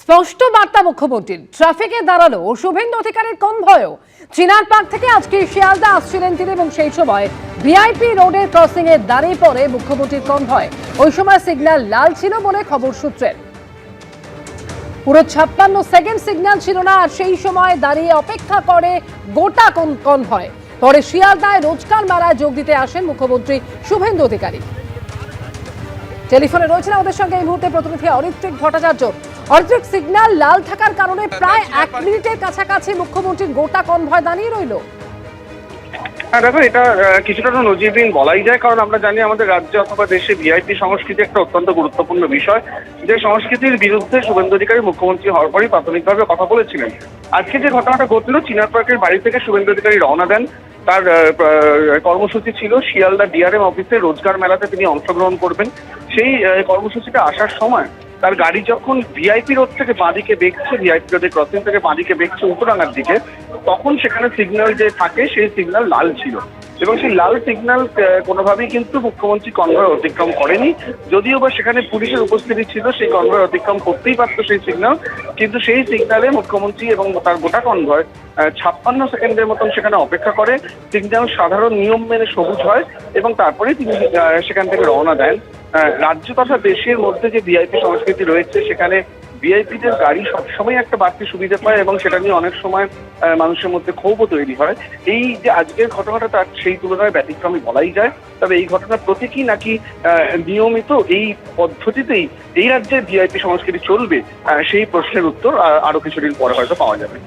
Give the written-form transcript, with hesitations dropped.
স্পষ্ট বার্তা মুখ্যমন্ত্রীর, ট্রাফিকে দাঁড়ালো শুভেন্দু অধিকারীর কনভয়ও। চিনার পার্ক থেকে আজকে শিয়ালদা আসছিলেন তিনি এবং সেই সময় ভিআইপি রোডের ক্রসিং এ দাঁড়িয়ে পড়ে মুখ্যমন্ত্রীর কনভয়। ওই সময় সিগন্যাল লাল ছিল বলে খবর সূত্রের। পুরো 56 সেকেন্ড সিগন্যাল ছিল না, আর সেই সময় দাঁড়িয়ে অপেক্ষা করে গোটা কনভয়। পরে শিয়ালদায় রোজকার মেলায় যোগ দিতে আসেন মুখ্যমন্ত্রী শুভেন্দু অধিকারী। টেলিফোনে রয়েছেন আমাদের সঙ্গে এই মুহূর্তে প্রতিনিধি অরিত্রিক ভট্টাচার্য। অরিত্রিক, সিগন্যাল লাল থাকার কারণে প্রায় 1 মিনিটের কাছাকাছি মুখ্যমন্ত্রীর গোটা কনভয় দাঁড়িয়ে রইল। দেখো, এটা কিছুটা তো নজিরবিহীন বলাই যায়, কারণ আমরা জানি আমাদের রাজ্যে অথবা দেশে ভিআইপি সংস্কৃতি একটা অত্যন্ত গুরুত্বপূর্ণ বিষয়, যে সংস্কৃতির বিরুদ্ধে শুভেন্দু অধিকারী মুখ্যমন্ত্রী হওয়ার পরই প্রাথমিকভাবে কথা বলেছিলেন। আজকে যে ঘটনাটা ঘটলো, চিনার পার্কের বাড়ি থেকে শুভেন্দু অধিকারী রওনা দেন। তার কর্মসূচি ছিল শিয়ালদা ডিআরএম অফিসে রোজগার মেলাতে তিনি অংশগ্রহণ করবেন। সেই কর্মসূচিটা আসার সময় তার গাড়ি যখন ভিআইপি রোড থেকে বাঁদিকে বেঁকছে, ভিআইপি রোডের ক্রসিং থেকে বাঁদিকে বেঁকছে উত্তরাঙ্গার দিকে, তখন সেখানে সিগন্যাল যে থাকে সেই সিগন্যাল লাল ছিল, এবং সেই লাল সিগন্যাল কোনোভাবেই কিন্তু মুখ্যমন্ত্রী কনভয় অতিক্রম করেনি। যদিও বা সেখানে পুলিশের উপস্থিতি ছিল, সেই কনভয় অতিক্রম করতেই পারত সেই সিগন্যাল, কিন্তু সেই সিগন্যালে মুখ্যমন্ত্রী এবং তার গোটা কনভয় 56 সেকেন্ডের মতন সেখানে অপেক্ষা করে। সিগন্যাল সাধারণ নিয়ম মেনে সবুজ হয় এবং তারপরেই তিনি সেখান থেকে রওনা দেন। রাজ্য তথা দেশের মধ্যে যে ভিআইপি সংস্কৃতি রয়েছে, সেখানে ভিআইপিদের গাড়ি সবসময় একটা বাড়তি সুবিধা পায় এবং সেটা নিয়ে অনেক সময় মানুষের মধ্যে ক্ষোভও তৈরি হয়। এই যে আজকের ঘটনাটা, তার সেই তুলনায় ব্যতিক্রমী বলাই যায়। তবে এই ঘটনার প্রতীকী নাকি নিয়মিত এই পদ্ধতিতেই এই রাজ্যের ভিআইপি সংস্কৃতি চলবে, সেই প্রশ্নের উত্তর আরো কিছুদিন পরে হয়তো পাওয়া যাবে।